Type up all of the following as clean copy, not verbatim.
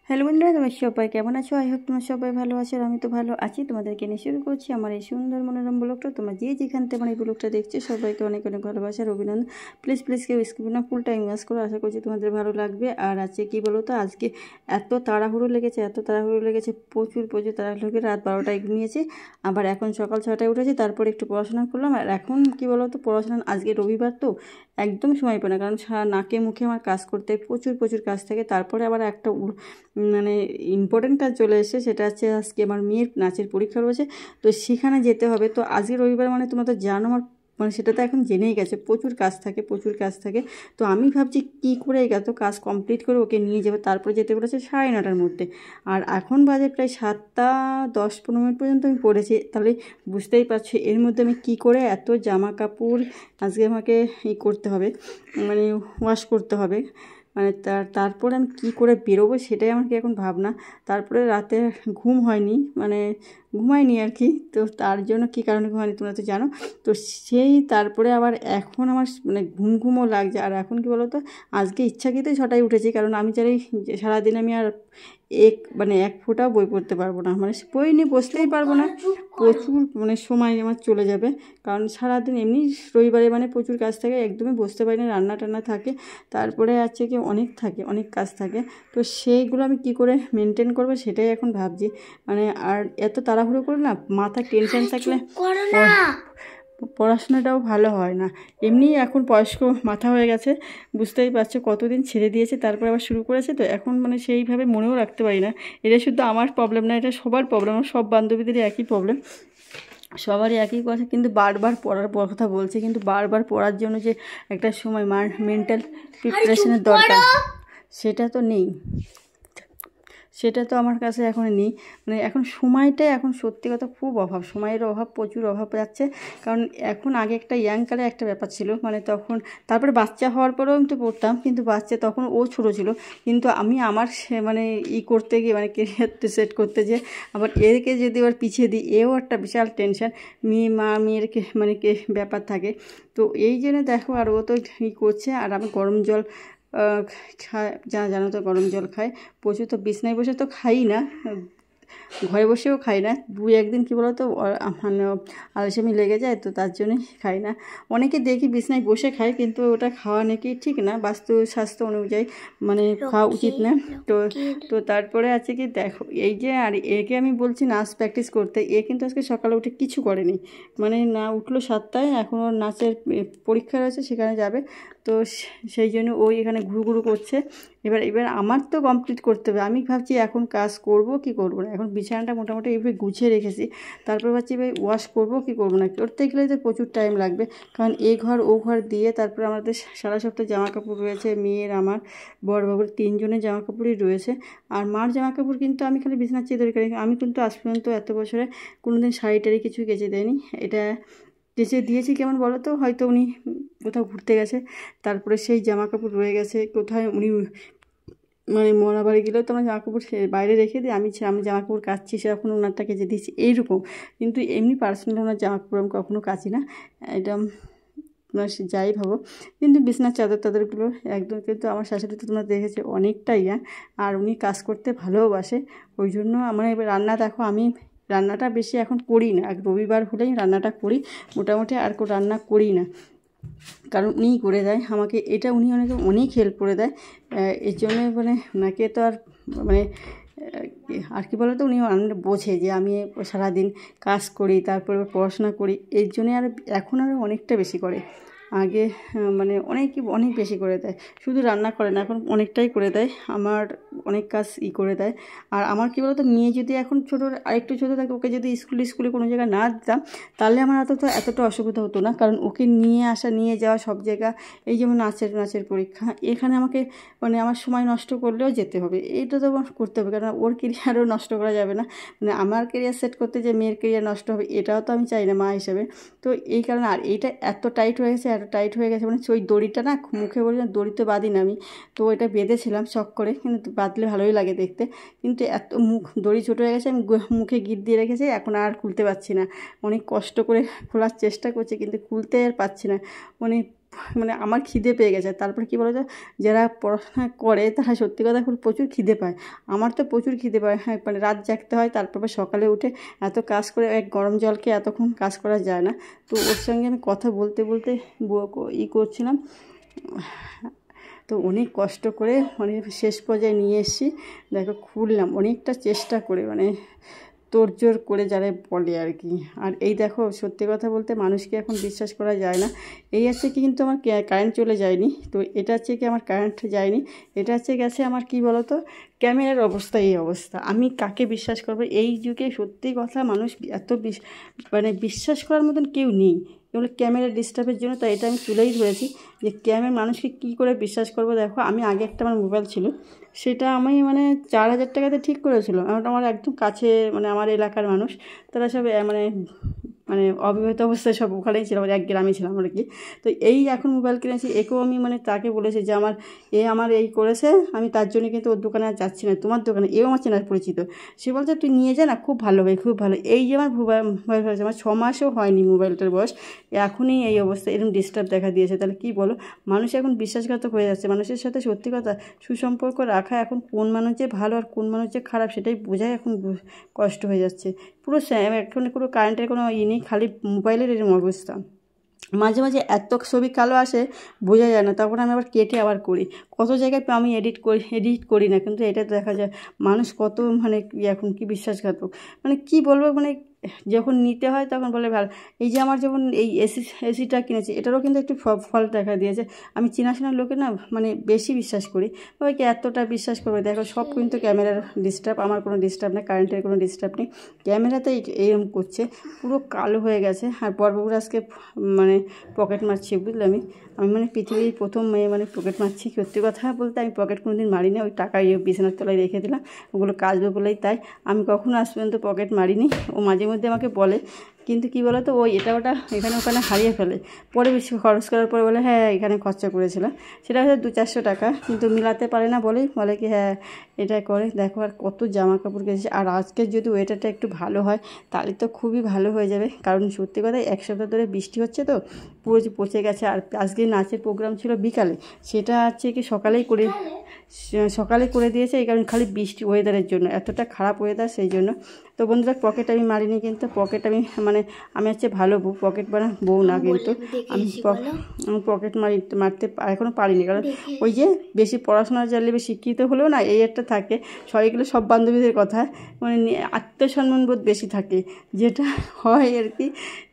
Hello বন্ধুরা, তোমরা সবাই কেমন আছো? আই হোপ তোমরা সবাই ভালো আছো। আর আমি তো ভালো আছি। তোমাদেরকে নিয়ে শুরু করছি আমার এই সুন্দর মনোরম ব্লগটা। তোমরা যে যেখান থেকে আমার এই ব্লগটা দেখছো সবাইকে অনেক অনেক ভালোবাসার অভিনন্দন। প্লিজ কেউ স্কিপ না, ফুল টাইম ওয়াচ করো। আশা করছি তোমাদের ভালো লাগবে। আর আজকে কী বলো তো, আজকে এত তাড়াহুড়ো লেগেছে, প্রচুর তাড়াহুড়ো লেগে রাত 12টায় ঘুমিয়েছি। আবার এখন সকাল 6টায় উঠেছি, তারপরে একটু পড়াশোনা করলাম। আর এখন কী বলো তো, পড়াশোনা আজকে রবিবার তো একদম সময় পাই না, কারণ সারা নাকে মুখে আমার কাজ করতে প্রচুর কাজ থাকে। তারপরে আবার একটা মানে ইম্পর্টেন্ট কাজ চলে এসেছে, সেটা হচ্ছে আজকে আমার মেয়ের নাচের পরীক্ষা রয়েছে, তো সেখানে যেতে হবে। তো আজকে রবিবার মানে তোমরা তো জানো, আমার মানে সেটা তো এখন জেনেই গেছে, প্রচুর কাজ থাকে। তো আমি ভাবছি কী করে এত কাজ কমপ্লিট করে ওকে নিয়ে যাবো, তারপরে যেতে বলেছে 9:30টার মধ্যে। আর এখন বাজে প্রায় 7:10-15 পর্যন্ত আমি পড়েছি। তাহলে বুঝতেই পারছি এর মধ্যে আমি কী করে এত জামা কাপড় আজকে আমাকে করতে হবে, মানে ওয়াশ করতে হবে। মানে তারপরে আমি কী করে বেরোবো সেটাই আমাকে এখন ভাবনা। তারপরে রাতে ঘুমাইনি আর কি। তো তার জন্য কী কারণে ঘুমাইনি তোমরা তো জানো। তো তারপরে আবার এখন আমার মানে ঘুমও লাগছে। আর এখন কি বলো তো, আজকে ইচ্ছাকৃতই 6টায় উঠেছি, কারণ আমি জানি যে সারাদিন আমি আর এক ফোঁটাও বই পড়তে পারবো না, মানে বই নিয়ে বসতেই পারবো না। প্রচুর সময় আমার চলে যাবে, কারণ সারাদিন এমনি রবিবারে প্রচুর কাজ থাকে, একদমই বসতে পারি না, রান্না টান্না থাকে, তারপরে আছে কি অনেক কাজ থাকে। তো সেইগুলো আমি কি করে মেনটেন করবো সেটাই এখন ভাবছি। আর এত তাড়াহুড়ো করে না, মাথায় টেনশন থাকলে পড়াশোনাটাও ভালো হয় না। এমনি এখন বয়স্ক মাথা হয়ে গেছে, বুঝতেই পারছো, কতদিন ছেড়ে দিয়েছে, তারপর আবার শুরু করেছে। তো এখন সেইভাবে মনেও রাখতে পারি না। এটা শুধু আমার প্রবলেম না, এটা সবার প্রবলেম, আমার সব বান্ধবীদেরই একই প্রবলেম, সবারই একই কথা। কিন্তু বারবার পড়ার কথা বলছে, কিন্তু বারবার পড়ার জন্য যে একটা সময় মেন্টাল প্রিপারেশনের দরকার, সেটা তো নেই, সেটা তো আমার কাছে এখন নেই। এখন সময়টাই এখন সত্যি কথা খুব অভাব, সময়ের অভাব, প্রচুর অভাব যাচ্ছে। কারণ এখন আগে একটা ইয়াংকালে একটা ব্যাপার ছিল, তারপরে বাচ্চা হওয়ার পরেও আমি তো পড়তাম, কিন্তু বাচ্চা তখন ও ছোটো ছিল, কিন্তু আমি আমার করতে গিয়ে কেরিয়ার সেট করতে যে আবার এরকে যদি আবার পিছিয়ে দিই, এও একটা বিশাল টেনশন। মেয়ের ব্যাপার থাকে। তো এই জন্য দেখো, আর ও তো করছে, আর আমি গরম জল জানো তো, গরম জল খায় প্রচুর। তো বিছনায় বসে তো খাই না, ঘরে বসেও খাই না, 2-1 দিন কী বলো তো আলসেমি লেগে যায়, তো তার জন্যই খাই না। অনেকে দেখি বিছনায় বসে খায়, কিন্তু ওটা খাওয়া নাকি ঠিক না, স্বাস্থ্য অনুযায়ী খাওয়া উচিত না। তো তারপরে আছে কি দেখো, এই যে আর একে আমি বলছি নাচ প্র্যাকটিস করতে, এ কিন্তু আজকে সকালে উঠে কিছু করেনি, না উঠলো 7টায়, এখন ওর নাচের পরীক্ষা রয়েছে, সেখানে যাবে। তো সেই জন্য ওই এখানে ঘুরু করছে। এবার আমার তো কমপ্লিট করতে হবে। আমি ভাবছি এখন কাজ করব কি করব না। এখন বিছানাটা মোটামুটি এইভাবে গুছিয়ে রেখেছি, তারপর ভাবছি ভাই ওয়াশ করব কি করব না। করতে গেলে তো প্রচুর টাইম লাগবে, কারণ ও ঘর দিয়ে তারপর আমাদের সারা সপ্তাহ জামা কাপড় রয়েছে, মেয়ের, আমার, বড়বাবুর, 3জনের জামা কাপড়ই রয়েছে। আর মার জামা কাপড় কিন্তু আমি খালি বিছানার চেয়ে দরকার, আমি কিন্তু আজ পর্যন্ত এত বছরে কোনো দিন শাড়ি টাড়ি কিছু কেচে দেয়নি। এটা কেচে দিয়েছি কেমন বলো তো, হয়তো উনি কোথাও ঘুরতে গেছে, তারপরে সেই জামা কাপড় রয়ে গেছে কোথায়, উনি মরা বাড়ি গেলেও তো আমার জামা কাপড় বাইরে রেখে দিই, আমি জামা কাপড় কাচ্ছি, সেরকম ওনারটা কেচে দিচ্ছি, এইরকম। কিন্তু এমনি পার্সোনাল ওনার জামা কাপড় আমি কখনও কাচি না, এটা যাই ভাবো। কিন্তু বিছনার চাদরগুলো একদম, কিন্তু আমার শাশুড়ি তো তোমরা দেখেছে অনেকটাই, আর উনি কাজ করতে ভালোবাসে, ওই জন্য আমার এবার রান্না দেখো, আমি রান্নাটা বেশি এখন করি না, রবিবার হলেই রান্নাটা করি, মোটামুটি আর রান্না করি না, কারণ উনিই করে দেয় আমাকে এটা, উনি অনেক হেল্প করে দেয়। এর জন্য ওনাকে তো আর কি বলো তো, উনি বোঝে যে আমি সারাদিন কাজ করি, তারপরে পড়াশোনা করি, এর জন্যে আর এখন আরও অনেকটা বেশি করে। আগে অনেক বেশি করে দেয়, শুধু রান্না করে না, এখন অনেকটাই করে দেয়, আমার অনেক কাজ করে দেয়। আর আমার কী বলতো, মেয়ে যদি এখন আরেকটু ছোটো থাকে, ওকে যদি স্কুলে কোনো জায়গায় না দিতাম, তাহলে আমার এতটা অসুবিধা হতো না, কারণ ওকে নিয়ে আসা নিয়ে যাওয়া সব জায়গা, এই যেমন নাচের পরীক্ষা, এখানে আমাকে আমার সময় নষ্ট করলেও যেতে হবে, এইটা তো আমার করতে হবে, কারণ ওর কেরিয়ারও নষ্ট করা যাবে না, আমার কেরিয়ার সেট করতে যে মেয়ের কেরিয়ার নষ্ট হবে, এটাও তো আমি চাই না মা হিসেবে। তো এই কারণে, আর এইটা এত টাইট হয়ে গেছে, ওই দড়িটা না, মুখে বলি না, দড়ি তো বাঁধি না আমি, তো এটা বেঁধেছিলাম শখ করে, কিন্তু বাঁধলে ভালোই লাগে দেখতে, কিন্তু এত দড়ি ছোটো হয়ে গেছে, আমি মুখে গিট দিয়ে রেখেছি, এখন আর খুলতে পারছি না, অনেক কষ্ট করে খোলার চেষ্টা করছি, কিন্তু খুলতে আর পারছি না, মানে আমার খিদে পেয়ে গেছে। তারপর কী বলো তো, যারা পড়াশোনা করে তারা সত্যি কথা খুব প্রচুর খিদে পায়। আমার তো প্রচুর খিদে পায়, হ্যাঁ, মানে রাত জাগতে হয়, তারপর সকালে উঠে এত কাজ করে এক গরম জলকে এতক্ষণ কাজ করা যায় না। তো ওর সঙ্গে আমি কথা বলতে বলতে করছিলাম। তো অনেক কষ্ট করে অনেক শেষ পর্যায়ে নিয়ে এসেছি। দেখো খুললাম অনেকটা চেষ্টা করে, মানে তোড়জোড় করে যারা বলে আর কি। আর এই দেখো সত্যি কথা বলতে মানুষকে এখন বিশ্বাস করা যায় না। এই আছে কি, কিন্তু আমার কারেন্ট চলে যায়নি, তো এটা হচ্ছে কি আমার কারেন্ট যায়নি, এটা হচ্ছে গেছে আমার কি বলো তো ক্যামেরার অবস্থা। এই অবস্থা আমি কাকে বিশ্বাস করবো এই যুগে? সত্যি কথা মানুষ এত মানে বিশ্বাস করার মতন কেউ নেই, এগুলো ক্যামেরা ডিস্টার্বের জন্য। তাই এটা আমি তুলেই ধরেছি যে ক্যামেরা মানুষকে কী করে বিশ্বাস করবো। দেখো আমি আগে একটা আমার মোবাইল ছিল, সেটা আমি মানে 4,000 টাকাতে ঠিক করেছিল। আমার একদম কাছে মানে আমার এলাকার মানুষ, তারা সব মানে মানে অবিবাহিত অবস্থায় সব ওখানেই ছিলাম, এক গ্রামে ছিলাম আর কি। তো এই এখন মোবাইল কিনেছি, একেও আমি মানে তাকে বলেছি যে আমার এই করেছে, আমি তার জন্য কিন্তু ওর দোকানে আর যাচ্ছি না, তোমার দোকানে। এও আমার চেনার পরিচিত। সে বলছে তুই নিয়ে যা না, খুব ভালো ভাই, খুব ভালো। এই যে আমার মোবাইল হয়েছে, আমার 6 মাসও হয়নি মোবাইলটার বয়স, এখনই এই অবস্থা, এরকম ডিস্টার্ব দেখা দিয়েছে। তাহলে কি বলো, মানুষ এখন বিশ্বাসঘাতক হয়ে যাচ্ছে। মানুষের সাথে সত্যি কথা সুসম্পর্ক রাখা এখন কোন মানুষ যে ভালো আর কোন মানুষ যে খারাপ সেটাই বোঝাই এখন কষ্ট হয়ে যাচ্ছে। পুরো এখন কোনো কারেন্টের কোনো নেই, খালি মোবাইলের এরকম অবস্থা। মাঝে মাঝে এত ছবি কালো আসে বোঝা যায় না, তখন আমি আবার কেটে আবার করি। কত জায়গায় আমি এডিট করি না, কিন্তু এটা দেখা যায় মানুষ কত মানে এখন কি বিশ্বাসঘাতক, মানে কি বলবো, মানে যখন নিতে হয় তখন বলে ভালো। এই যে আমার যেমন এই এসিটা কিনেছি, এটারও কিন্তু একটু ফল দেখা দিয়েছে। আমি চেনাশোনা লোকে না মানে বেশি বিশ্বাস করি, সবাইকে এতটা বিশ্বাস করবে। দেখো সব কিন্তু ক্যামেরার ডিস্টার্ব, আমার কোনো ডিস্টার্ব নেই, কারেন্টের কোনো ডিস্টার্ব নেই, ক্যামেরাতে এইরকম করছে, পুরো কালো হয়ে গেছে। আর বড়বাবুর আজকে মানে পকেট মারছি, বুঝলে আমি মানে পৃথিবীর প্রথম মেয়ে মানে পকেট মারছি। সত্যি কথা বলতে আমি পকেট কোনো দিন মারি না, ওই টাকা বিছানার তলায় রেখে দিলাম, ওগুলো কাচবে বলেই। তাই আমি কখনো আজ পর্যন্ত পকেট মারিনি। ও মাঝে মধ্যে আমাকে বলে, কিন্তু কি বলো তো, ওই এটা ওটা এখানে ওখানে হারিয়ে ফেলে, পরে বেশি খরচ করার পরে বলে হ্যাঁ এখানে খরচা করেছিলাম, সেটা হয়তো 200-400 টাকা, কিন্তু মিলাতে পারে না, বলে কি হ্যাঁ এটা করে। দেখো আর কত জামা কাপড় কিনেছে। আর আজকের যদি ওয়েদারটা একটু ভালো হয় তাহলে তো খুবই ভালো হয়ে যাবে, কারণ সত্যি কথা 1 সপ্তাহ ধরে বৃষ্টি হচ্ছে তো পুরো পচে গেছে। আর আজকে নাচের প্রোগ্রাম ছিল বিকালে, সেটা হচ্ছে কি সকালে করে দিয়েছে, এই কারণে খালি বৃষ্টি ওয়েদারের জন্য, এতটা খারাপ ওয়েদার সেই জন্য। তো বন্ধুরা পকেট আমি মারিনি, কিন্তু পকেট আমি হচ্ছে ভালো বউ, পকেট মারা বউ না, কিন্তু আমি পকেট মারতে এখনও পারিনি, কারণ ওই যে বেশি পড়াশোনার জানলে শিক্ষিত হলেও না এই একটা থাকে, এগুলো সব বান্ধবীদের কথা, মানে আত্মসম্মান বোধ বেশি থাকে, যেটা হয় আর কি।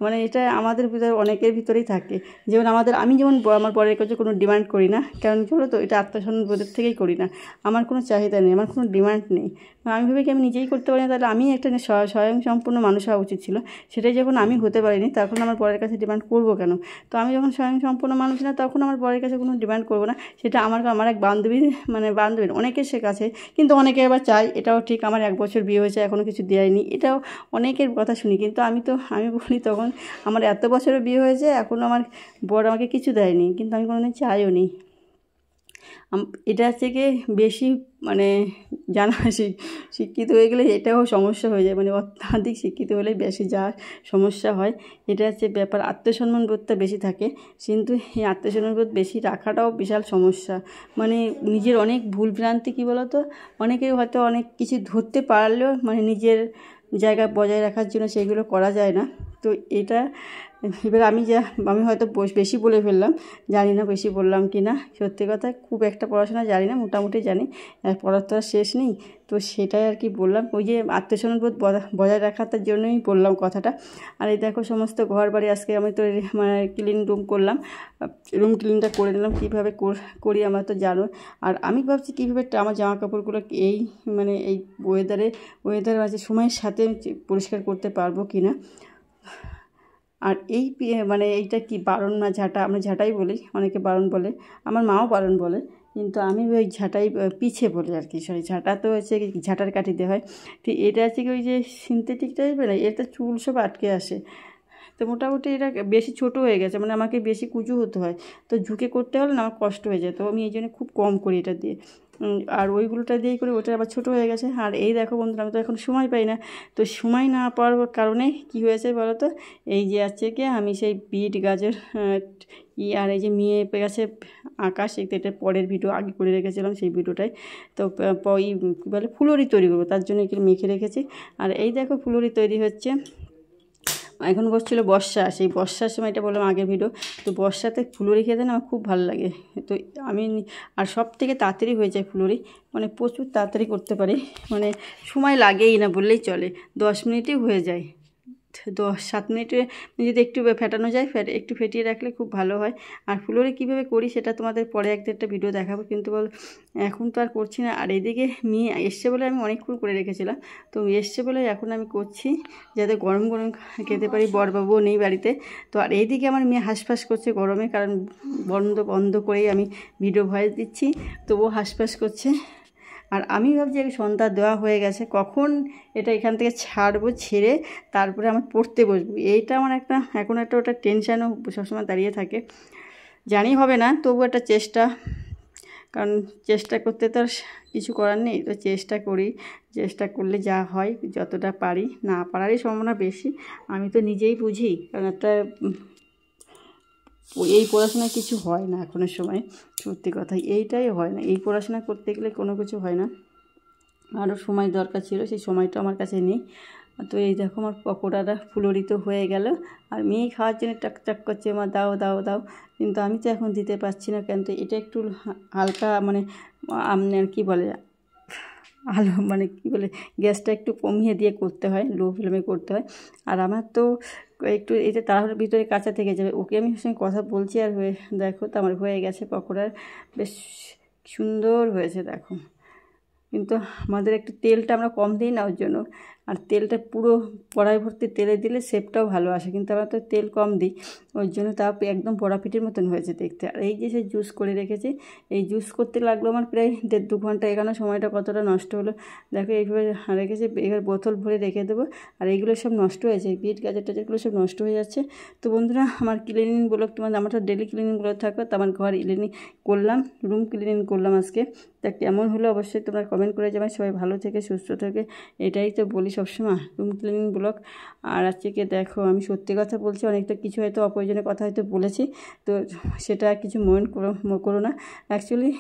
মানে এটা আমাদের ভিতরে অনেকের ভিতরেই থাকে। যেমন আমি যেমন আমার বরের কাছে কোনো ডিমান্ড করি না, কারণ কি বলো তো, এটা আত্মসম্মান বোধের থেকেই করি না। আমার কোনো চাহিদা নেই, আমার কোনো ডিমান্ড নেই। আমি ভেবে কি আমি নিজেই করতে পারি না, তাহলে আমি একটা স্বয়ংসম্পূর্ণ মানুষ হওয়া উচিত ছিল। সেটাই যখন আমি হতে পারিনি, তখন আমার বরের কাছে ডিমান্ড করবো কেন? তো আমি যখন স্বয়ংসম্পূর্ণ মানুষ না, তখন আমার বরের কাছে কোনো ডিমান্ড করবো না। সেটা আমার এক বান্ধবীর অনেকের সে কাছে, কিন্তু অনেকে আবার চায়, এটাও ঠিক। আমার 1 বছর বিয়ে হয়েছে, এখনও কিছু দেয়নি, এটাও অনেকের কথা শুনি, কিন্তু আমি বলি তখন আমার এত বছরের বিয়ে হয়েছে, এখনও আমার বর আমাকে কিছু দেয়নি, কিন্তু আমি কোনোদিন চাইও নি। এটা হচ্ছে গিয়ে বেশি মানে শিক্ষিত হয়ে গেলে এটাও সমস্যা হয়ে যায়, মানে অত্যাধিক শিক্ষিত হলে বেশি সমস্যা হয়। এটা হচ্ছে ব্যাপার, আত্মসম্মান বোধটা বেশি থাকে, কিন্তু এই আত্মসম্মান বোধ বেশি রাখাটাও বিশাল সমস্যা। মানে নিজের অনেক ভুলভ্রান্তি কী বলো তো, অনেকে হয়তো অনেক কিছু ধরতে পারলেও মানে নিজের জায়গা বজায় রাখার জন্য সেগুলো করা যায় না। তো এটা এবার আমি হয়তো বেশি বলে ফেললাম, জানি না বেশি বললাম কি না। সত্যি কথা খুব একটা পড়াশোনা জানি না, মোটামুটি জানি, পড়ার তো আর শেষ নেই। তো সেটাই আর কি বললাম, ওই যে আত্মসম্মান বোধ বজায় রাখার জন্যই বললাম কথাটা। আর এই দেখো সমস্ত ঘর বাড়ি আজকে আমি তো মানে ক্লিন করলাম, রুম ক্লিনটা করে নিলাম। কীভাবে করি আমরা তো জানো। আর আমি ভাবছি কীভাবে আমার জামা কাপড়গুলো এই ওয়েদারের মাঝে সময়ের সাথে পরিষ্কার করতে পারবো কি না। আর মানে এইটা কি বারণ না ঝাঁটা, আমরা ঝাঁটাই বলি, অনেকে বারণ বলে, আমার মাও বারণ বলে, কিন্তু আমি ওই ঝাঁটাই পিছে বলি আর কি। ঝাঁটা তো হচ্ছে ঝাঁটার কাঠি দিয়ে হয়, তো এটা হচ্ছে কি ওই যে সিনথেটিক টাইপের, এটা চুল সব আটকে আসে। তো মোটামুটি এটা বেশি ছোট হয়ে গেছে, মানে আমাকে বেশি কুচু হতে হয়, তো ঝুঁকে করতে হলে না আমার কষ্ট হয়ে যায়, তো আমি এই জন্য খুব কম করি এটা দিয়ে। আর ওইগুলোটা দিয়েই করি, ওটা আবার ছোটো হয়ে গেছে। আর এই দেখো বন্ধুরা, আমি তো এখন সময় পাই না, তো সময় না পাওয়ার কারণে কি হয়েছে বলো তো, এই যে আছে কি আমি সেই বিট গাজর আর এই যে মেয়ে গেছে আকাশ, এটা পরের ভিডিও আগে করে রেখেছিলাম সেই ভিডিওটাই। তো ওই কী বলে ফুলুরি তৈরি করবো, তার জন্য একটু মেখে রেখেছি। আর এই দেখো ফুলুরি তৈরি হচ্ছে। এখন বসছিল বর্ষা, সেই বর্ষার সময়, এটা বললাম আগের ভিডিও, তো বর্ষাতে ফুলুরি খেতে না আমার খুব ভালো লাগে। তো আমি আর সব থেকে তাড়াতাড়ি হয়ে যায় ফুলুরি, মানে প্রচুর তাড়াতাড়ি করতে পারি, মানে সময় লাগেই না বললেই চলে, 10 মিনিটেই হয়ে যায়। 10-7 মিনিটে যদি একটু ফেটানো যায়, একটু ফেটিয়ে রাখলে খুব ভালো হয়। আর ফুলুরি কীভাবে করি সেটা তোমাদের পরে একটা ভিডিও দেখাবো, কিন্তু বল এখন তো আর করছি না। আর এদিকে মেয়ে এসছে বলে আমি অনেকক্ষণ করে রেখেছিলাম, তো এসছে বলে এখন আমি করছি যাতে গরম গরম খেতে পারি। বরবাবুও নেই বাড়িতে, তো আর এইদিকে আমার মেয়ে হাঁসফাঁস করছে গরমে, কারণ বন্ধ করেই আমি ভিডিও ভয়েস দিচ্ছি, তো ও হাঁসফাঁস করছে। আর আমি ভাবছি সন্ধ্যা দেওয়া হয়ে গেছে, কখন এটা এখান থেকে ছাড়বো, ছেড়ে তারপরে আমি পড়তে বসবো। এইটা আমার এখন ওটা টেনশানও সবসময় দাঁড়িয়ে থাকে। জানি হবে না, তবু একটা চেষ্টা, কারণ চেষ্টা করতে তো আর কিছু করার নেই, তো চেষ্টা করি। চেষ্টা করলে যা হয়, যতটা পারি, না পারারই সম্ভাবনা বেশি। আমি তো নিজেই বুঝি, কারণ এই পড়াশোনা কিছু হয় না এখনের সময়, সত্যি কথা এইটাই হয় না। এই পড়াশোনা করতে গেলে কোনো কিছু হয় না, আরও সময় দরকার ছিল, সেই সময়টা আমার কাছে নেই। তো এই দেখো আমার পকোড়াটা ফুলুরি তো হয়ে গেল, আর মেয়ে খাওয়ার জন্য টাক করছে, মা দাও দাও দাও, কিন্তু আমি তো এখন দিতে পারছি না, কেন তো এটা একটু হালকা মানে আপনার কী বলে আলো, মানে কী বলে গ্যাসটা একটু কমিয়ে দিয়ে করতে হয়, লো ফ্লেমে করতে হয়। আর আমার তো একটু এটা তাহলে ভিতরে কাঁচা থেকে যাবে। ওকে আমি সঙ্গে কথা বলছি, আর দেখো তো আমার হয়ে গেছে পকোড়ার, বেশ সুন্দর হয়েছে দেখো। কিন্তু আমাদের একটু তেলটা আমরা কম দিই না ওর জন্য, আর তেলটা পুরো কড়াই ভর্তি তেলে দিলে শেপটাও ভালো আসে, কিন্তু আমরা তো তেল কম দিই, ওই জন্য তা একদম বড়াপিটির মতন হয়েছে দেখতে। আর এই যে সে জুস করে রেখেছি, এই জুস করতে লাগলো আমার প্রায় 1.5-2 ঘন্টা। এখানে সময়টা কতটা নষ্ট হলো দেখো, এইভাবে রেখেছি, এবার বোতল ভরে রেখে দেবো। আর এইগুলো সব নষ্ট হয়েছে, বিট গাজর টাজরগুলো সব নষ্ট হয়ে যাচ্ছে। তো বন্ধুরা, আমার ক্লিনিং ব্লগ আমার তো ডেলি ক্লিনিং ব্লগ থাকবে, তো আমার ঘর ক্লিনিং করলাম, রুম ক্লিনিং করলাম আজকে। তা কেমন হলো অবশ্যই তোমরা কমেন্ট করে যাবে। সবাই ভালো থেকে সুস্থ থেকে, এটাই তো বলি সবসময়, রুম ক্লিনিং ব্লগ। আর আজকে দেখো আমি সত্যি কথা বলছি, অনেকটা কিছু হয়তো অপ্রয়োজনীয় কথা হয়তো বলেছি, তো সেটা কিছু মন করো না। অ্যাকচুয়ালি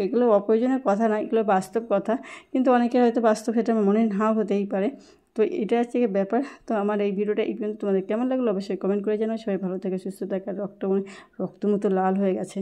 এগুলো অপ্রয়োজনীয় কথা না, এগুলো বাস্তব কথা, কিন্তু অনেকের হয়তো বাস্তব সেটা মনে নাও হতেই পারে। তো এটা হচ্ছে ব্যাপার। তো আমার এই ভিডিওটা এই পর্যন্ত তোমাদের কেমন লাগলো অবশ্যই কমেন্ট করে জানাও। সবাই ভালো থেকে সুস্থ থাকে। রক্ত মতো লাল হয়ে গেছে।